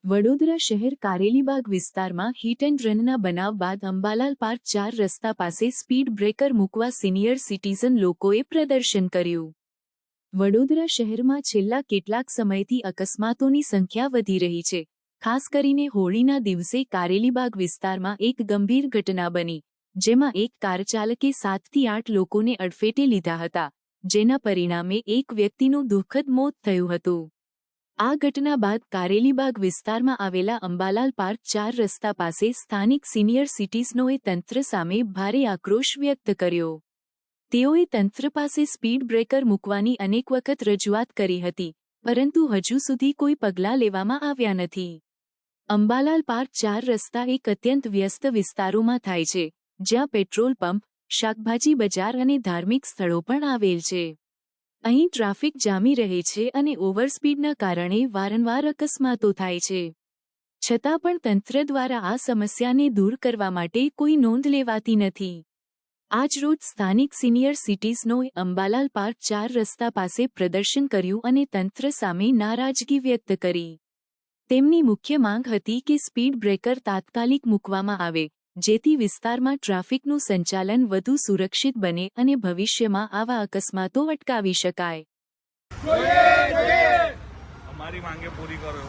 વડોદરા શહેર કારેલીબાગ વિસ્તારમાં hit and રનના બનાવ બાદ અંબાલાલ પાર્ક 4 રસ્તા પાસે સ્પીડ બ્રેકર મૂકવા સિનિયર સિટીઝન લોકોએ પ્રદર્શન કર્યું। વડોદરા શહેરમાં છેલ્લા કેટલાક સમયથી અકસ્માતોની સંખ્યા વધી રહી છે। ખાસ કરીને હોળીના દિવસે કારેલીબાગ વિસ્તારમાં એક ગંભીર ઘટના બની, જેમાં એક કાર ચાલકે 7 થી 8 લોકોને અડફેટે લીધા હતા, જેના પરિણામે એક વ્યક્તિનું દુઃખદ મોત થયું હતું। આ ઘટના બાદ કારેલીબાગ વિસ્તારમાં આવેલા અંબાલાલ પાર્ક 4 રસ્તા પાસે સ્થાનિક સિનિયર સિટીઝનોએ તંત્ર સામે ભારે આક્રોશ વ્યક્ત કર્યો। તેઓએ તંત્ર પાસે સ્પીડ બ્રેકર મૂકવાની અનેક વખત રજૂઆત કરી હતી, પરંતુ હજુ સુધી કોઈ પગલાં લેવામાં આવ્યા નથી। અંબાલાલ પાર્ક 4 રસ્તા એક અત્યંત વ્યસ્ત વિસ્તારોમાં થાય છે, જ્યાં પેટ્રોલ પંપ, શાકભાજી બજાર અને ધાર્મિક સ્થળો પણ આવેલ છે। અહીં ટ્રાફિક જામી રહે છે અને ઓવરસ્પીડના કારણે વારંવાર અકસ્માતો થાય છે। છતાં પણ તંત્ર દ્વારા આ સમસ્યાને દૂર કરવા માટે કોઈ નોંધ લેવાતી નથી। આજરોજ સ્થાનિક સિનિયર સિટીઝનોએ અંબાલાલ પાર્ક 4 રસ્તા પાસે પ્રદર્શન કર્યું અને તંત્ર સામે નારાજગી વ્યક્ત કરી। તેમની મુખ્ય માંગ હતી કે સ્પીડ બ્રેકર તાત્કાલિક મૂકવામાં આવે, જેથી વિસ્તારમાં ટ્રાફિકનું સંચાલન વધુ સુરક્ષિત બને અને ભવિષ્યમાં આવા અકસ્માતો અટકાવી શકાય। અમારી માંગે પૂરી કરો।